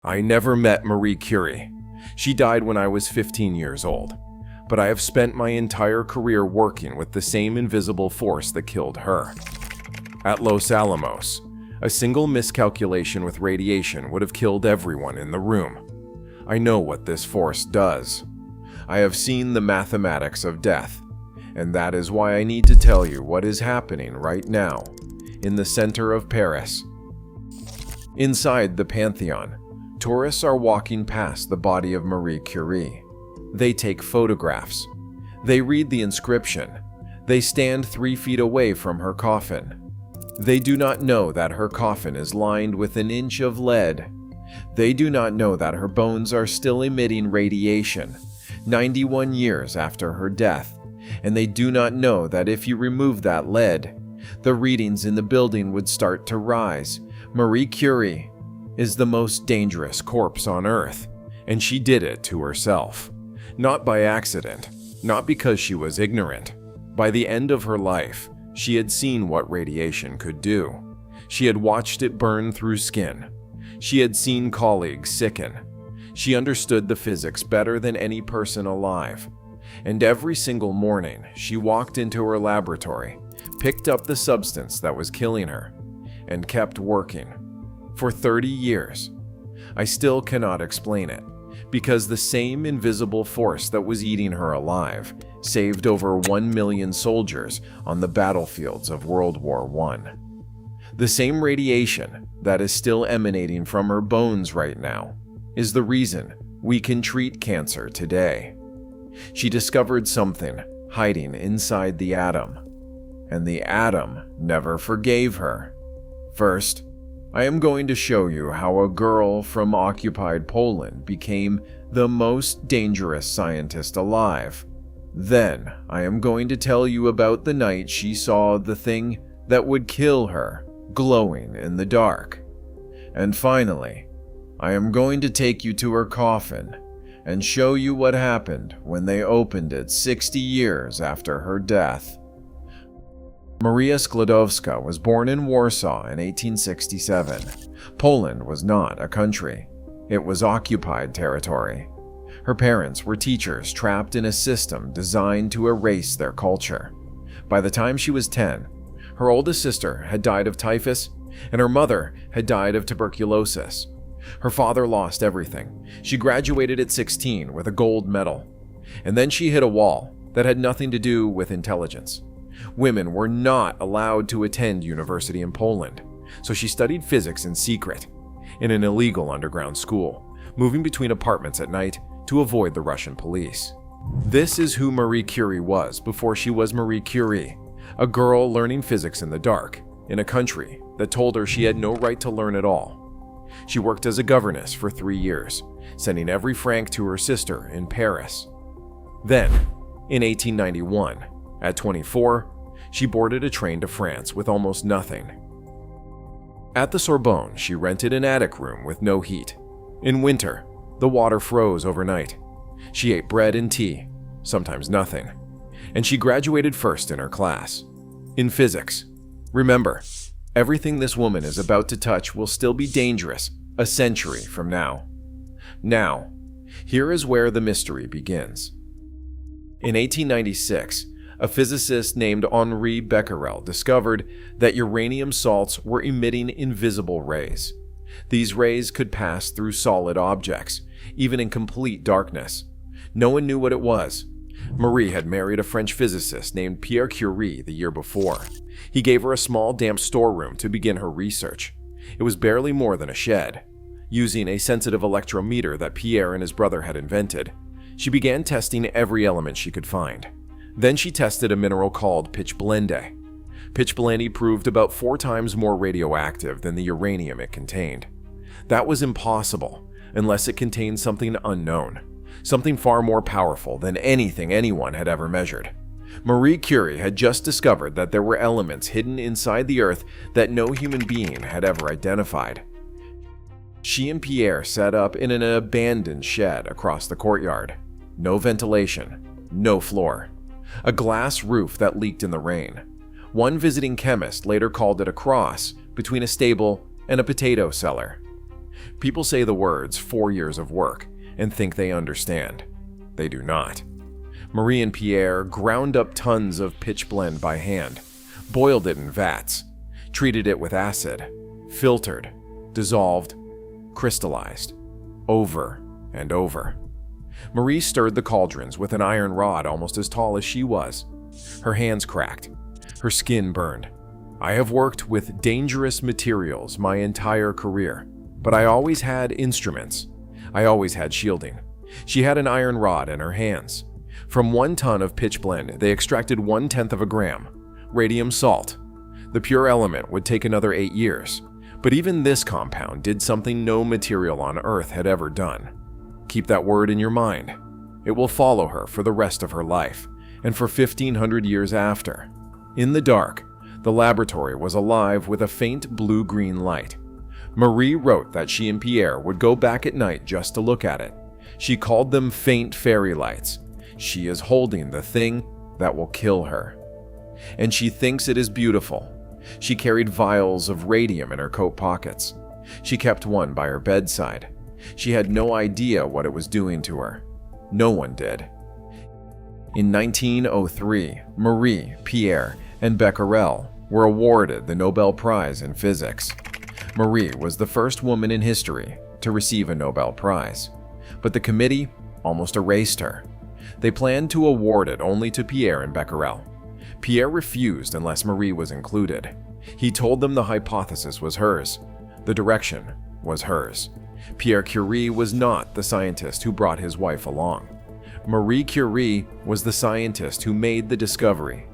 I never met Marie Curie. She died when I was 15 years old. But I have spent my entire career working with the same invisible force that killed her. At Los Alamos, a single miscalculation with radiation would have killed everyone in the room. I know what this force does. I have seen the mathematics of death, and that is why I need to tell you what is happening right now in the center of Paris. Inside the Pantheon, tourists are walking past the body of Marie Curie. They take photographs. They read the inscription. They stand 3 feet away from her coffin. They do not know that her coffin is lined with an inch of lead. They do not know that her bones are still emitting radiation 91 years after her death. And they do not know that if you remove that lead, the readings in the building would start to rise. Marie Curie is the most dangerous corpse on Earth, and she did it to herself. Not by accident, not because she was ignorant. By the end of her life, she had seen what radiation could do. She had watched it burn through skin. She had seen colleagues sicken. She understood the physics better than any person alive. And every single morning, she walked into her laboratory, picked up the substance that was killing her, and kept working. For 30 years. I still cannot explain it, because the same invisible force that was eating her alive saved over 1 million soldiers on the battlefields of World War I. The same radiation that is still emanating from her bones right now is the reason we can treat cancer today. She discovered something hiding inside the atom, and the atom never forgave her. First, I am going to show you how a girl from occupied Poland became the most dangerous scientist alive. Then, I am going to tell you about the night she saw the thing that would kill her glowing in the dark. And finally, I am going to take you to her coffin and show you what happened when they opened it 60 years after her death. Maria Skłodowska was born in Warsaw in 1867. Poland was not a country. It was occupied territory. Her parents were teachers trapped in a system designed to erase their culture. By the time she was 10, her oldest sister had died of typhus, and her mother had died of tuberculosis. Her father lost everything. She graduated at 16 with a gold medal. And then she hit a wall that had nothing to do with intelligence. Women were not allowed to attend university in Poland, so she studied physics in secret, in an illegal underground school, moving between apartments at night to avoid the Russian police. This is who Marie Curie was before she was Marie Curie, a girl learning physics in the dark, in a country that told her she had no right to learn at all. She worked as a governess for 3 years, sending every franc to her sister in Paris. Then, in 1891, at 24, she boarded a train to France with almost nothing. At the Sorbonne, she rented an attic room with no heat. In winter, the water froze overnight. She ate bread and tea, sometimes nothing. And she graduated first in her class. In physics. Remember, everything this woman is about to touch will still be dangerous a century from now. Now, here is where the mystery begins. In 1896, a physicist named Henri Becquerel discovered that uranium salts were emitting invisible rays. These rays could pass through solid objects, even in complete darkness. No one knew what it was. Marie had married a French physicist named Pierre Curie the year before. He gave her a small damp storeroom to begin her research. It was barely more than a shed. Using a sensitive electrometer that Pierre and his brother had invented, she began testing every element she could find. Then she tested a mineral called pitchblende. Pitchblende proved about 4 times more radioactive than the uranium it contained. That was impossible unless it contained something unknown, something far more powerful than anything anyone had ever measured. Marie Curie had just discovered that there were elements hidden inside the Earth that no human being had ever identified. She and Pierre set up in an abandoned shed across the courtyard. No ventilation, no floor. A glass roof that leaked in the rain. One visiting chemist later called it a cross between a stable and a potato cellar. People say the words 4 years of work and think they understand. They do not. Marie and Pierre ground up tons of pitch blende by hand, boiled it in vats, treated it with acid, filtered, dissolved, crystallized, over and over. Marie stirred the cauldrons with an iron rod almost as tall as she was. Her hands cracked. Her skin burned. I have worked with dangerous materials my entire career, but I always had instruments. I always had shielding. She had an iron rod in her hands. From 1 ton of pitch blende, they extracted 1/10 of a gram. Radium salt. The pure element would take another 8 years, but even this compound did something no material on Earth had ever done. Keep that word in your mind. It will follow her for the rest of her life, and for 1,500 years after. In the dark, the laboratory was alive with a faint blue-green light. Marie wrote that she and Pierre would go back at night just to look at it. She called them faint fairy lights. She is holding the thing that will kill her. And she thinks it is beautiful. She carried vials of radium in her coat pockets. She kept one by her bedside. She had no idea what it was doing to her. No one did. In 1903, Marie, Pierre, and Becquerel were awarded the Nobel Prize in Physics. Marie was the first woman in history to receive a Nobel Prize, but the committee almost erased her. They planned to award it only to Pierre and Becquerel. Pierre refused unless Marie was included. He told them the hypothesis was hers. The direction was hers. Pierre Curie was not the scientist who brought his wife along. Marie Curie was the scientist who made the discovery.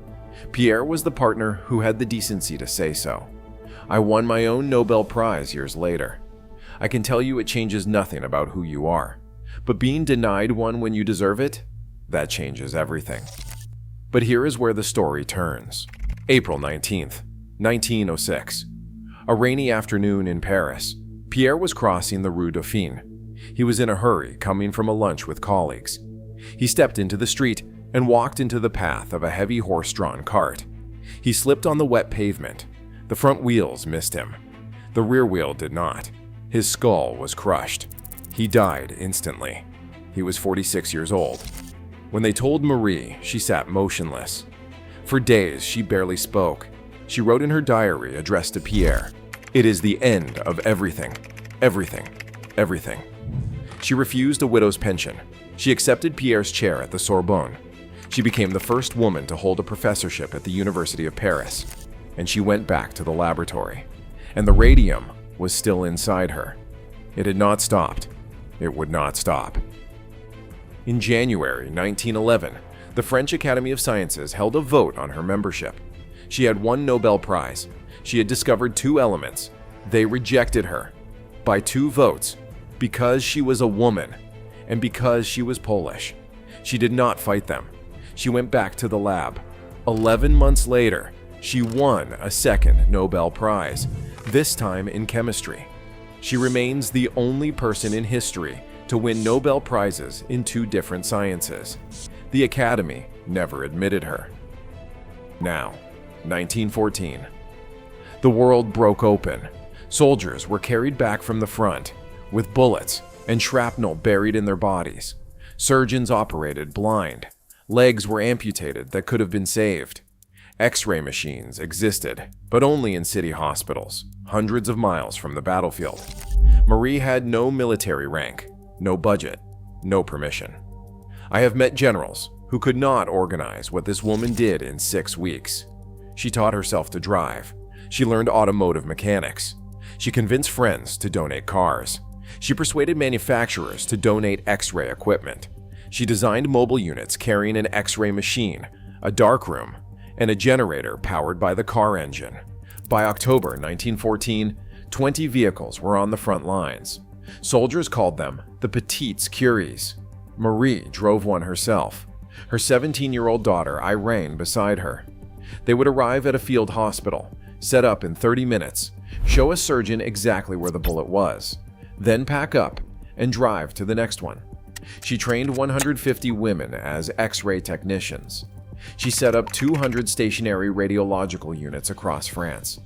Pierre was the partner who had the decency to say so. I won my own Nobel Prize years later. I can tell you it changes nothing about who you are, but being denied one when you deserve it, that changes everything. But here is where the story turns. April 19th, 1906. A rainy afternoon in Paris. Pierre was crossing the Rue Dauphine. He was in a hurry, coming from a lunch with colleagues. He stepped into the street and walked into the path of a heavy horse-drawn cart. He slipped on the wet pavement. The front wheels missed him. The rear wheel did not. His skull was crushed. He died instantly. He was 46 years old. When they told Marie, she sat motionless. For days, she barely spoke. She wrote in her diary addressed to Pierre, "It is the end of everything, everything, everything." She refused a widow's pension. She accepted Pierre's chair at the Sorbonne. She became the first woman to hold a professorship at the University of Paris. And she went back to the laboratory. And the radium was still inside her. It had not stopped. It would not stop. In January 1911, the French Academy of Sciences held a vote on her membership. She had won Nobel Prize. She had discovered 2 elements. They rejected her by 2 votes because she was a woman and because she was Polish. She did not fight them. She went back to the lab. 11 months later, she won a second Nobel Prize, this time in chemistry. She remains the only person in history to win Nobel Prizes in 2 different sciences. The Academy never admitted her. Now, 1914. The world broke open. Soldiers were carried back from the front with bullets and shrapnel buried in their bodies. Surgeons operated blind. Legs were amputated that could have been saved. X-ray machines existed, but only in city hospitals, hundreds of miles from the battlefield. Marie had no military rank, no budget, no permission. I have met generals who could not organize what this woman did in 6 weeks. She taught herself to drive. She learned automotive mechanics. She convinced friends to donate cars. She persuaded manufacturers to donate X-ray equipment. She designed mobile units carrying an X-ray machine, a darkroom, and a generator powered by the car engine. By October 1914, 20 vehicles were on the front lines. Soldiers called them the Petites Curies. Marie drove one herself. Her 17-year-old daughter, Irene, beside her. They would arrive at a field hospital, set up in 30 minutes, show a surgeon exactly where the bullet was, then pack up and drive to the next one. She trained 150 women as X-ray technicians. She set up 200 stationary radiological units across France.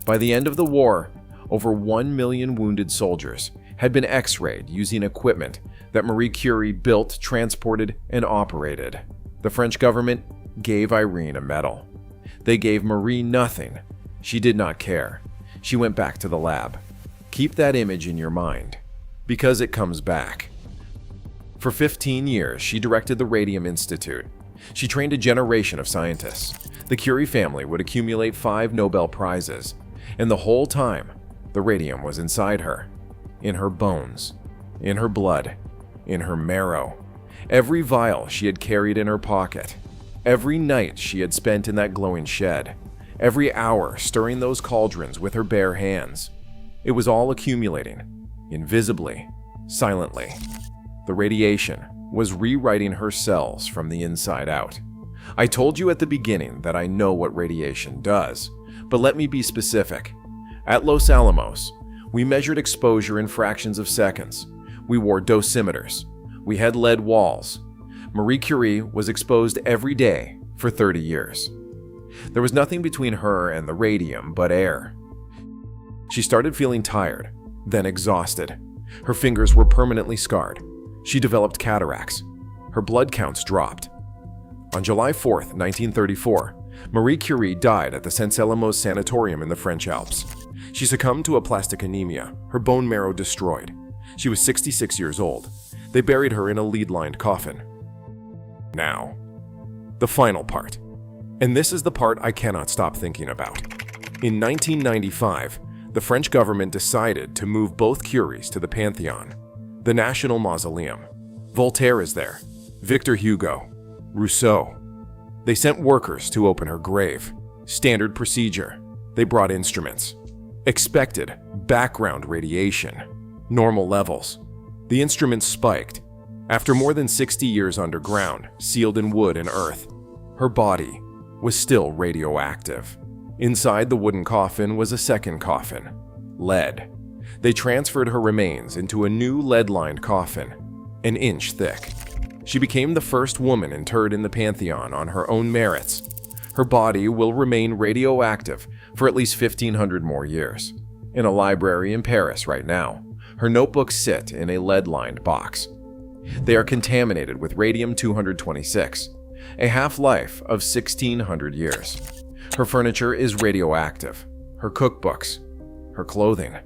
By the end of the war, over 1 million wounded soldiers had been X-rayed using equipment that Marie Curie built, transported, and operated. The French government gave Irene a medal. They gave Marie nothing. She did not care. She went back to the lab. Keep that image in your mind, because it comes back. For 15 years, she directed the Radium Institute. She trained a generation of scientists. The Curie family would accumulate 5 Nobel Prizes, and the whole time, the radium was inside her, in her bones, in her blood, in her marrow. Every vial she had carried in her pocket, every night she had spent in that glowing shed, every hour stirring those cauldrons with her bare hands. It was all accumulating, invisibly, silently. The radiation was rewriting her cells from the inside out. I told you at the beginning that I know what radiation does, but let me be specific. At Los Alamos, we measured exposure in fractions of seconds. We wore dosimeters. We had lead walls. Marie Curie was exposed every day for 30 years. There was nothing between her and the radium but air. She started feeling tired, then exhausted. Her fingers were permanently scarred. She developed cataracts. Her blood counts dropped. On July 4, 1934, Marie Curie died at the Los Alamos Sanatorium in the French Alps. She succumbed to aplastic anemia, her bone marrow destroyed. She was 66 years old. They buried her in a lead-lined coffin. Now, the final part. And this is the part I cannot stop thinking about. In 1995, the French government decided to move both Curies to the Pantheon, the National Mausoleum. Voltaire is there, Victor Hugo, Rousseau. They sent workers to open her grave. Standard procedure. They brought instruments. Expected background radiation. Normal levels. The instruments spiked. After more than 60 years underground, sealed in wood and earth, her body was still radioactive. Inside the wooden coffin was a second coffin, lead. They transferred her remains into a new lead-lined coffin, an inch thick. She became the first woman interred in the Pantheon on her own merits. Her body will remain radioactive for at least 1,500 more years. In a library in Paris right now, her notebooks sit in a lead-lined box. They are contaminated with radium-226, a half-life of 1,600 years. Her furniture is radioactive, her cookbooks, her clothing.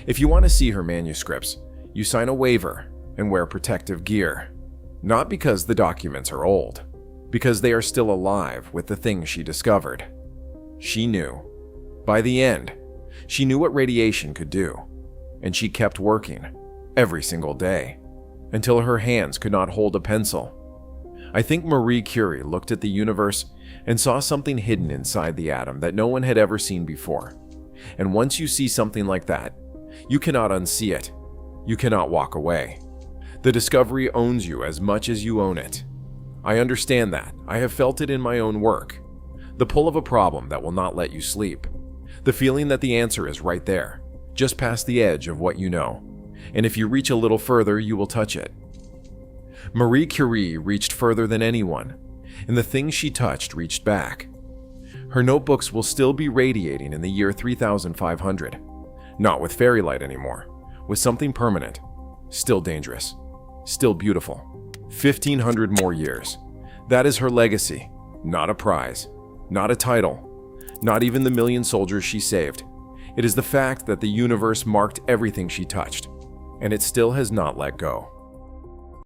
If you want to see her manuscripts, you sign a waiver and wear protective gear. Not because the documents are old, because they are still alive with the things she discovered. She knew. By the end, she knew what radiation could do, and she kept working every single day until her hands could not hold a pencil. I think Marie Curie looked at the universe and saw something hidden inside the atom that no one had ever seen before. And once you see something like that, you cannot unsee it. You cannot walk away. The discovery owns you as much as you own it. I understand that. I have felt it in my own work. The pull of a problem that will not let you sleep. The feeling that the answer is right there, just past the edge of what you know. And if you reach a little further, you will touch it. Marie Curie reached further than anyone, and the things she touched reached back. Her notebooks will still be radiating in the year 3500. Not with fairy light anymore, with something permanent, still dangerous, still beautiful. 1,500 more years. That is her legacy, not a prize, not a title, not even the million soldiers she saved. It is the fact that the universe marked everything she touched, and it still has not let go.